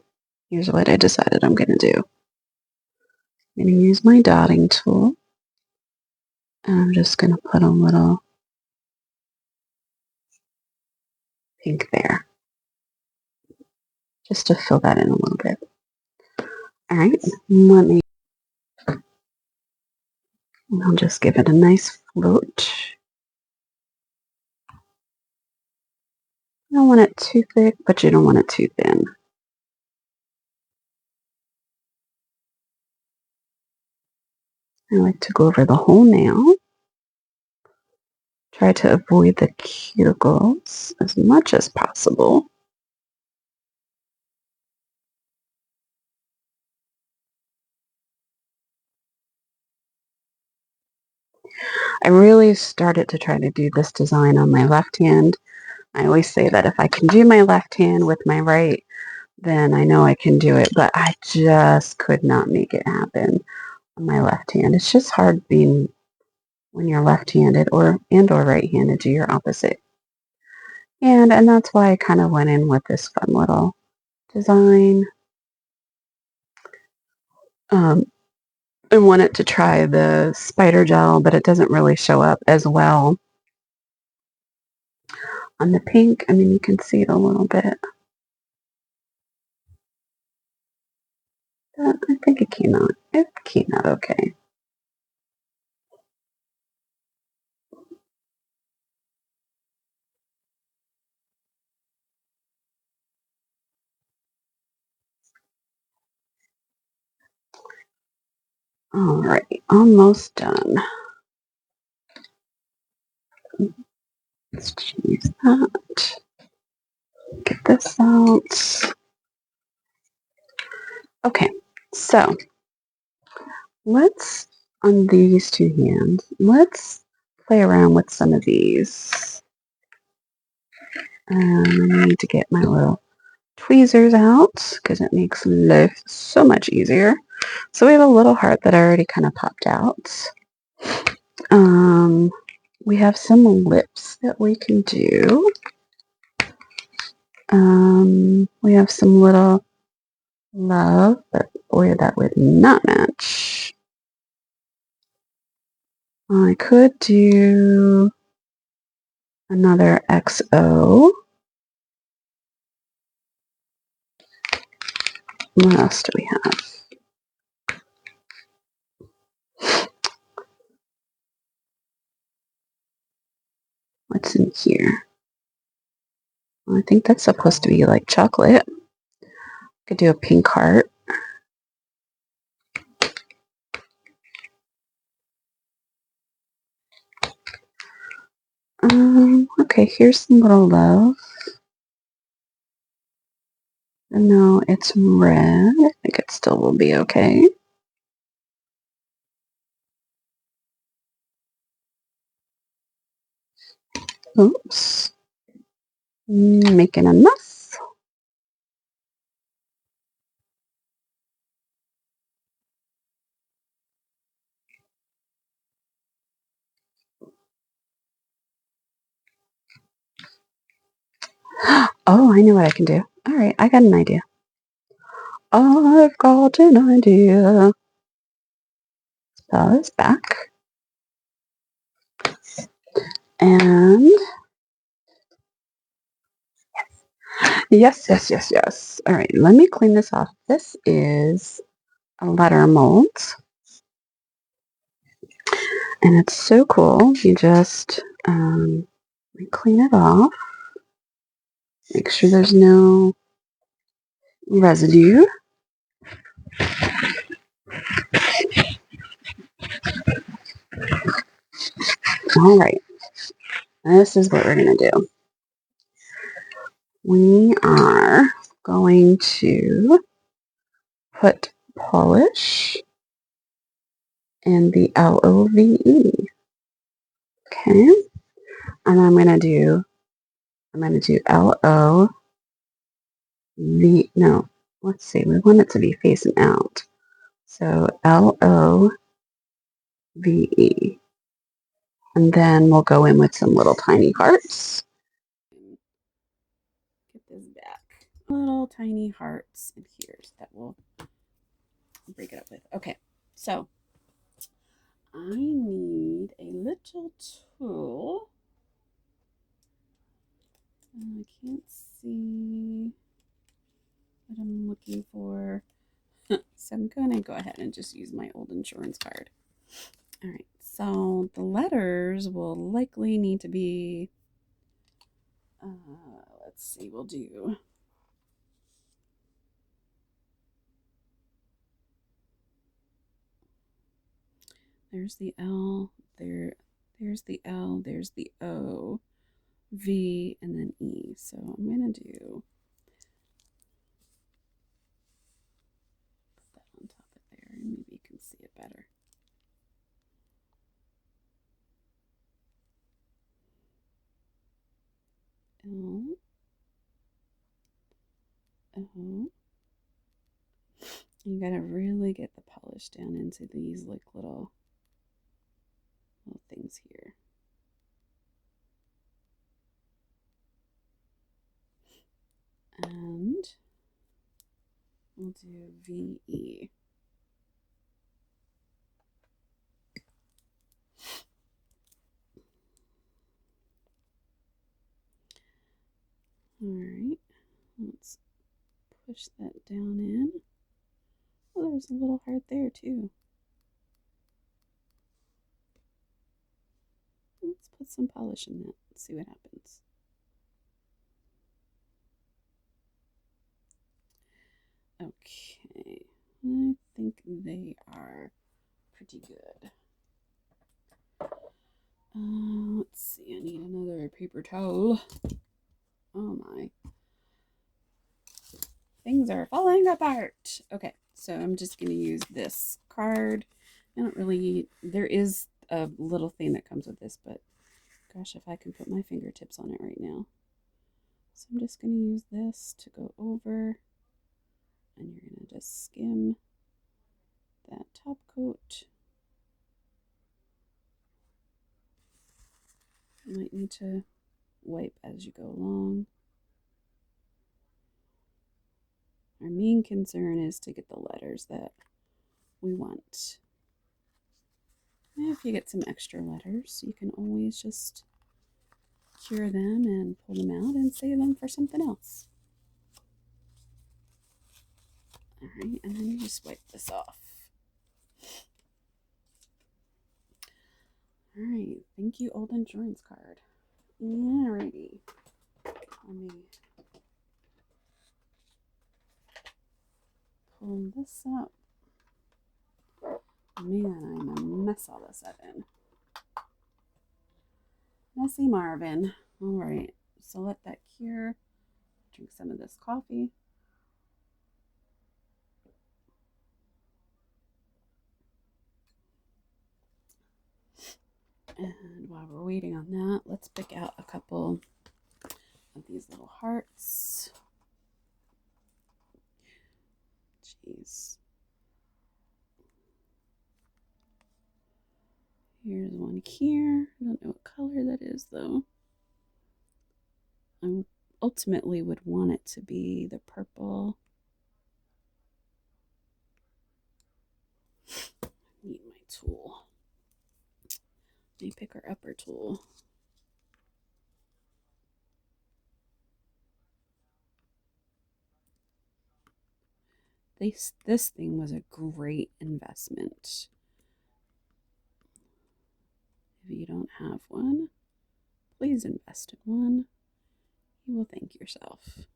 here's what I decided I'm going to do. I'm going to use my dotting tool. And I'm just going to put a little pink there. Just to fill that in a little bit. All right. Let me... And I'll just give it a nice float. You don't want it too thick, but you don't want it too thin. I like to go over the whole nail. Try to avoid the cuticles as much as possible. I really started to try to do this design on my left hand. I always say that if I can do my left hand with my right, then I know I can do it, but I just could not make it happen on my left hand. It's just hard being when you're left-handed or right-handed, do your opposite. And that's why I kind of went in with this fun little design. I wanted to try the spider gel, but it doesn't really show up as well on the pink. I mean, you can see it a little bit. But I think it came out. It came out okay. All right, almost done. Let's change that. Get this out. Okay, so let's, on these two hands, let's play around with some of these. I need to get my little tweezers out because it makes life so much easier. So we have a little heart that already kind of popped out. We have some lips that we can do. We have some little love, but boy, that would not match. I could do another XO. What else do we have? What's in here? I think that's supposed to be like chocolate. Could do a pink heart. Okay, here's some little love. No, it's red. I think it still will be okay. Oops. Making a mess. Oh, I know what I can do. All right, I got an idea. I've got an idea. Pause back. And yes, yes, yes, yes. All right, let me clean this off. This is a letter mold. And it's so cool. You just clean it off. Make sure there's no residue. All right. This is what we're going to do. We are going to put polish in the LOVE. Okay. And I'm going to do LOV. No, let's see. We want it to be facing out. So LOVE. And then we'll go in with some little tiny hearts. Get this back. Little tiny hearts in here that we'll break it up with. Okay, so I need a little tool. I can't see what I'm looking for. So I'm going to go ahead and just use my old insurance card. All right, so the letters will likely need to be, let's see, we'll do there's the L, there's the L, there's the O, V, and then E. So I'm going to do put that on top of there, and maybe you can see it better. L, O. You gotta really get the polish down into these like little things here. And we'll do VE. All right, let's push that down in. Oh, there's a little heart there too. Let's put some polish in that and see what happens. Okay, I think they are pretty good. Let's see, I need another paper towel. Oh my. Things are falling apart. Okay, so I'm just going to use this card. I don't really, there is a little thing that comes with this, but gosh, if I can put my fingertips on it right now. So I'm just going to use this to go over, and you're going to just skim that top coat. You might need to wipe as you go along. Our main concern is to get the letters that we want. And if you get some extra letters, you can always just cure them and pull them out and save them for something else. All right, and then you just wipe this off. All right, thank you, old insurance card. Alrighty, let me pull this up. Man, I'm a mess all of a sudden. Messy Marvin. All right, so let that cure. Drink some of this coffee. And while we're waiting on that, let's pick out a couple of these little hearts. Jeez. Here's one here. I don't know what color that is though. I ultimately would want it to be the purple. I need my tool. Let me pick our upper tool. This thing was a great investment. If you don't have one, please invest in one. You will thank yourself.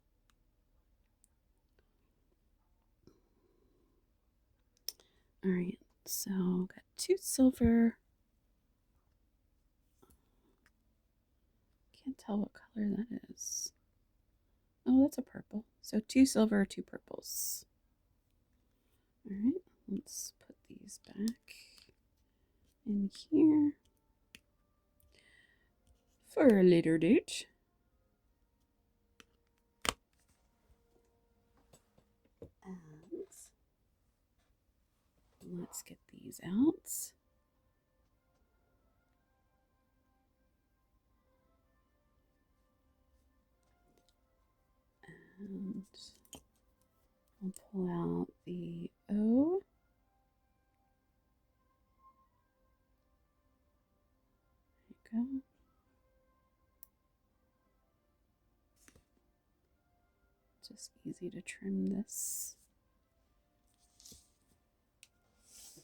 All right, so got 2 silver. Can't tell what color that is. Oh, that's a purple. So 2 silver, 2 purples. All right, let's put these back in here for a later date. And let's get these out. And I'll pull out the O. There you go. Just easy to trim this.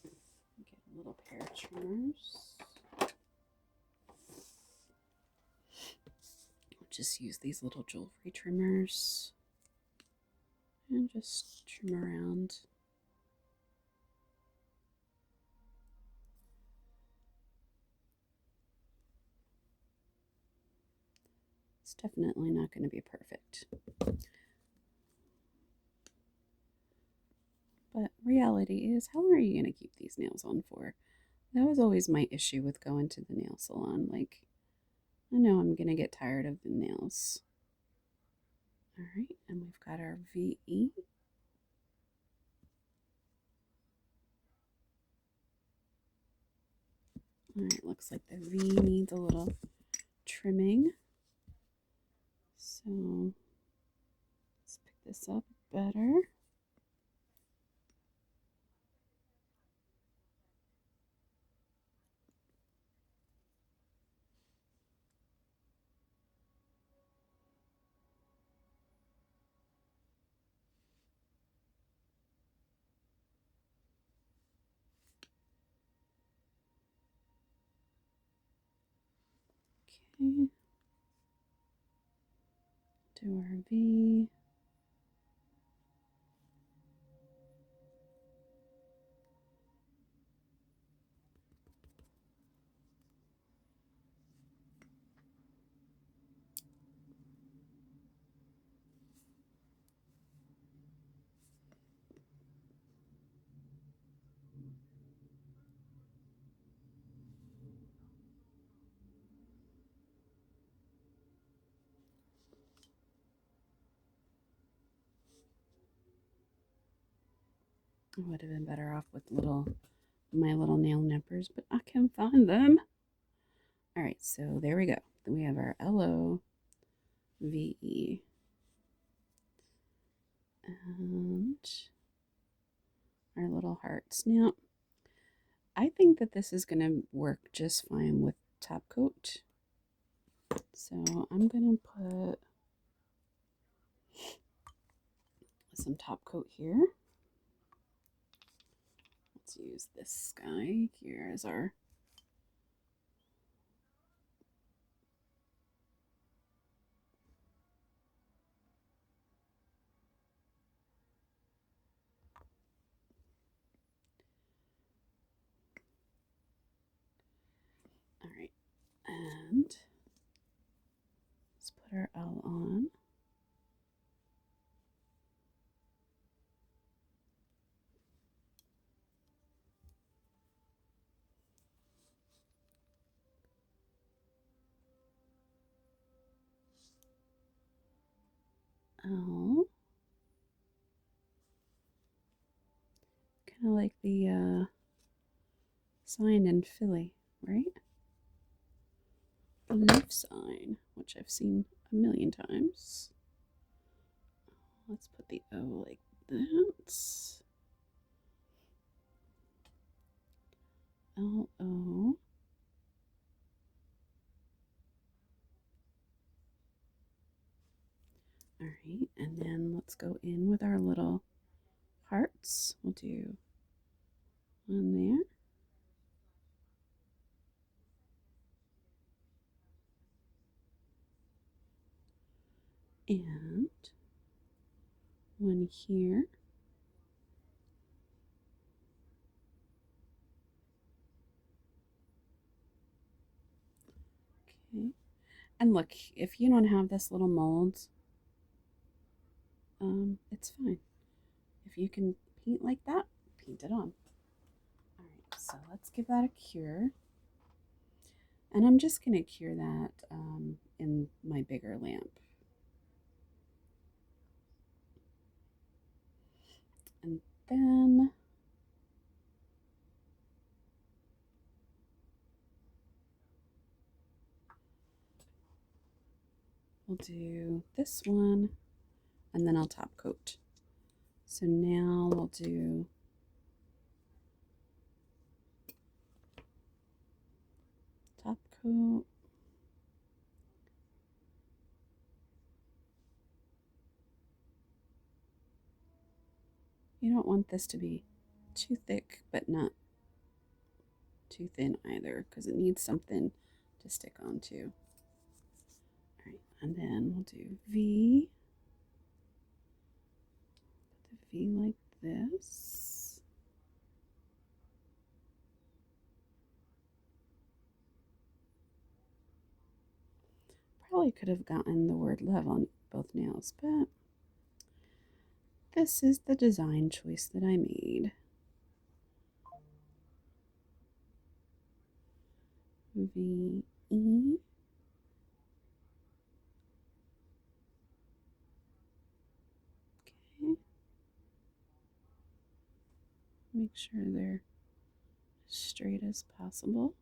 Get a little pair of trimmers. Just use these little jewelry trimmers and just trim around. It's definitely not going to be perfect. But reality is, how long are you going to keep these nails on for? That was always my issue with going to the nail salon. Like, I know I'm going to get tired of the nails. All right, and we've got our VE. All right, looks like the V needs a little trimming. So let's pick this up better. Okay. Do our V. I would have been better off with my little nail nippers, but I can find them. All right, so there we go. Then we have our LOVE. And our little hearts. Now, I think that this is going to work just fine with top coat. So I'm going to put some top coat here. let's use this guy here as our all right, and let's put our L on. L, kind of like the sign in Philly, right? The leaf sign, which I've seen a million times. Let's put the O like that. L-O. All right, and then let's go in with our little hearts. We'll do one there. And one here. Okay. And look, if you don't have this little mold, it's fine. If you can paint like that, paint it on. All right, so let's give that a cure. And I'm just going to cure that in my bigger lamp. And then we'll do this one, and then I'll top coat. So now we'll do top coat. You don't want this to be too thick, but not too thin either, because it needs something to stick onto. All right, and then we'll do V. Put the V like this. Probably could have gotten the word love on both nails, but this is the design choice that I made. V, E. Okay. Make sure they're as straight as possible.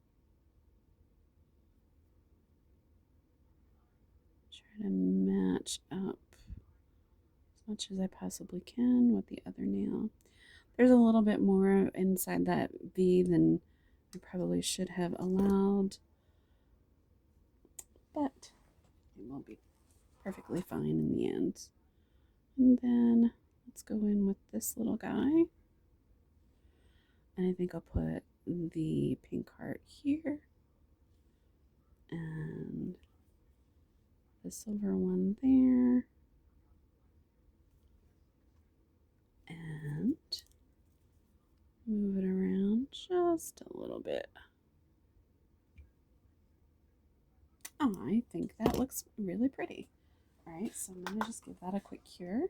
Try to match up as much as I possibly can with the other nail. There's a little bit more inside that V than I probably should have allowed, but it will be perfectly fine in the end. And then let's go in with this little guy. And I think I'll put the pink heart here and the silver one there. And move it around just a little bit. Oh, I think that looks really pretty. All right, so I'm gonna just give that a quick cure.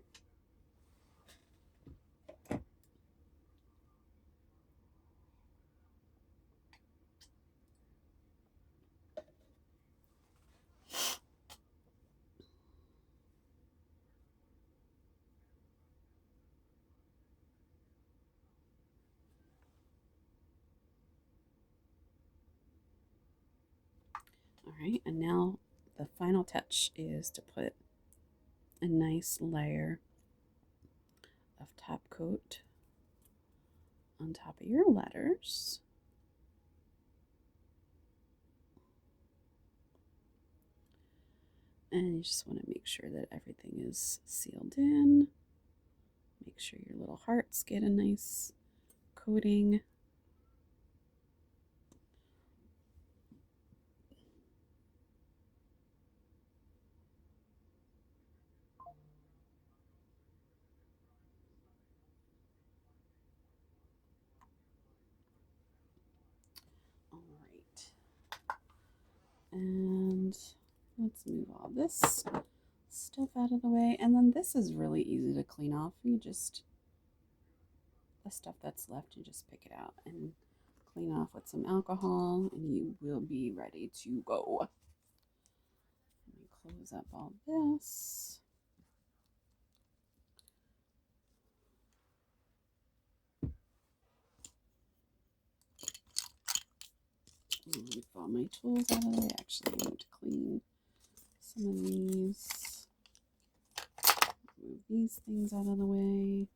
All right, and now the final touch is to put a nice layer of top coat on top of your letters. And you just want to make sure that everything is sealed in. Make sure your little hearts get a nice coating. And let's move all this stuff out of the way. And then this is really easy to clean off. You just, the stuff that's left, you just pick it out and clean off with some alcohol, and you will be ready to go. Let me close up all this. Move all my tools out of the way. Actually, I need to clean some of these. Move these things out of the way.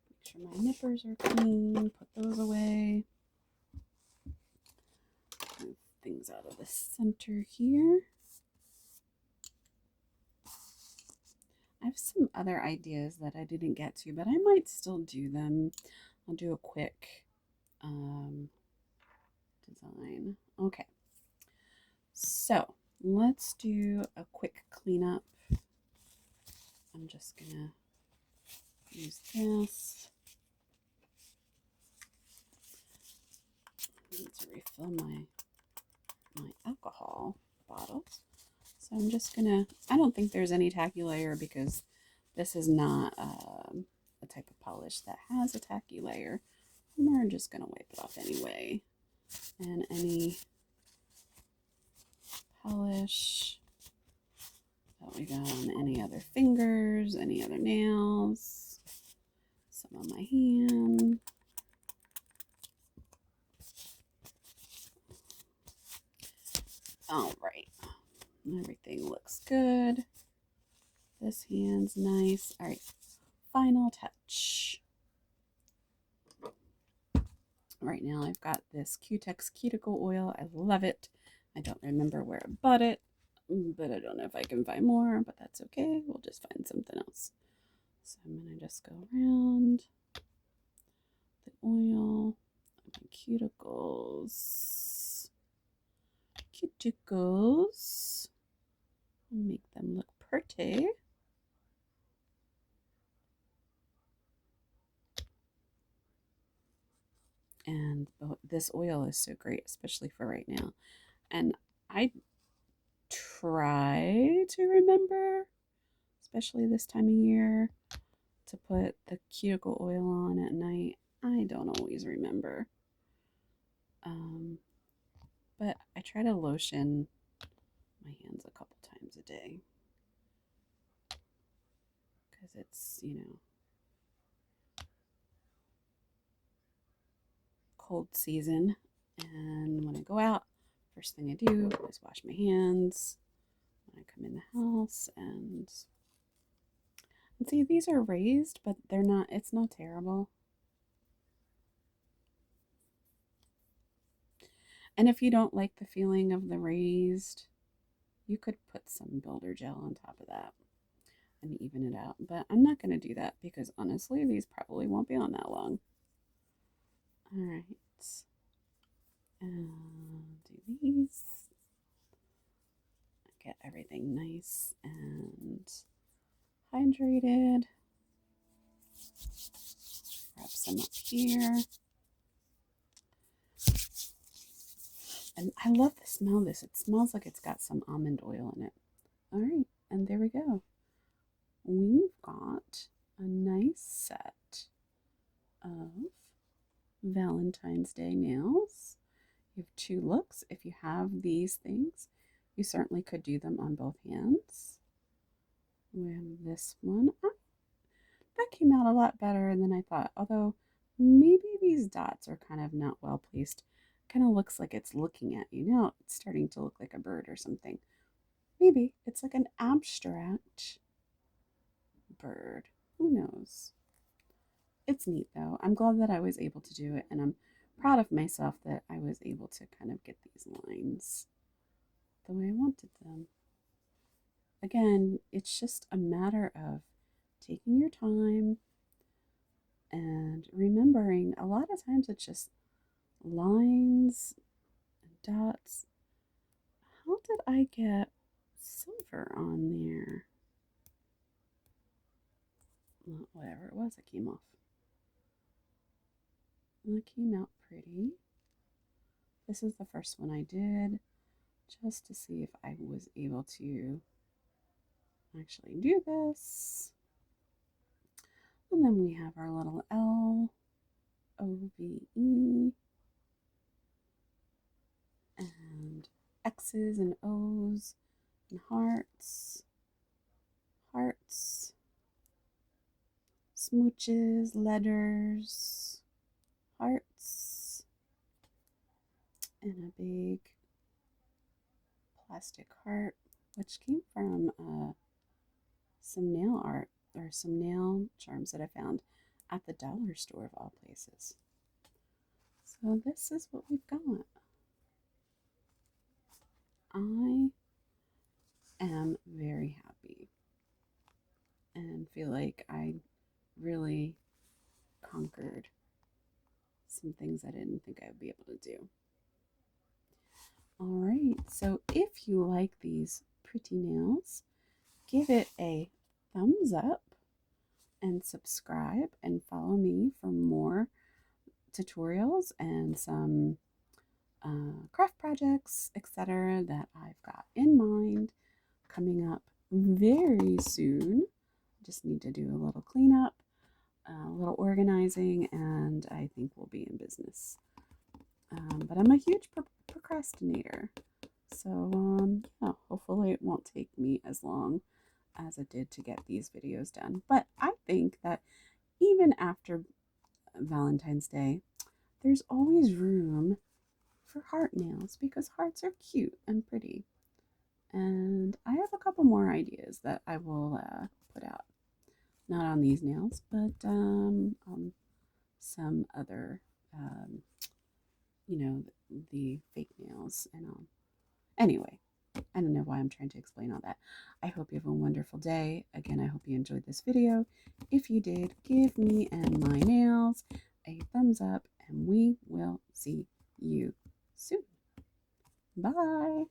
Make sure my nippers are clean. Put those away. Move things out of the center here. I have some other ideas that I didn't get to, but I might still do them. I'll do a quick design. Okay, so let's do a quick cleanup. I'm just gonna use this. I need to refill my alcohol bottles. So I'm just gonna, I don't think there's any tacky layer because this is not a type of polish that has a tacky layer. We're just gonna wipe it off anyway. And any polish that we got on any other fingers, any other nails, some on my hand. All right, everything looks good. This hand's nice. All right, final touch. Right now I've got this Cutex cuticle oil. I love it. I don't remember where I bought it, but I don't know if I can find more, but that's okay. We'll just find something else. So I'm going to just go around the oil on my cuticles. Cuticles. Make them look pretty. And this oil is so great, especially for right now. And I try to remember, especially this time of year, to put the cuticle oil on at night. I don't always remember. But I try to lotion my hands a couple times a day. Because it's, you know, cold season. And when I go out, first thing I do is wash my hands when I come in the house. And see, these are raised, but they're not, it's not terrible. And if you don't like the feeling of the raised, you could put some builder gel on top of that and even it out. But I'm not going to do that because honestly, these probably won't be on that long. All right. And do these. Get everything nice and hydrated. Grab some up here. And I love the smell of this. It smells like it's got some almond oil in it. All right, and there we go. We've got a nice set of Valentine's Day nails. You have two looks. If you have these things, you certainly could do them on both hands. We have this one. That came out a lot better than I thought, although maybe these dots are kind of not well placed. Kind of looks like it's looking at you. Now it's starting to look like a bird or something. Maybe it's like an abstract bird. Who knows? It's neat though. I'm glad that I was able to do it, and I'm proud of myself that I was able to kind of get these lines the way I wanted them. Again, it's just a matter of taking your time and remembering a lot of times it's just lines and dots. How did I get silver on there? Well, whatever it was, it came off. And it came out pretty. This is the first one I did just to see if I was able to actually do this. And then we have our little L, O, V, E, and X's and O's and hearts, hearts, smooches, letters, hearts, and a big plastic heart, which came from some nail art or some nail charms that I found at the dollar store of all places. So this is what we've got. I am very happy and feel like I really conquered some things I didn't think I would be able to do. All right, so if you like these pretty nails, give it a thumbs up and subscribe and follow me for more tutorials and some craft projects, etc. that I've got in mind coming up very soon. Just need to do a little cleanup, a little organizing, and I think we'll be in business. But I'm a huge procrastinator, so yeah, hopefully it won't take me as long as it did to get these videos done. But I think that even after Valentine's Day, there's always room for heart nails because hearts are cute and pretty. And I have a couple more ideas that I will put out. Not on these nails, but on some other, the fake nails and all. Anyway, I don't know why I'm trying to explain all that. I hope you have a wonderful day. Again, I hope you enjoyed this video. If you did, give me and my nails a thumbs up, and we will see you soon. Bye.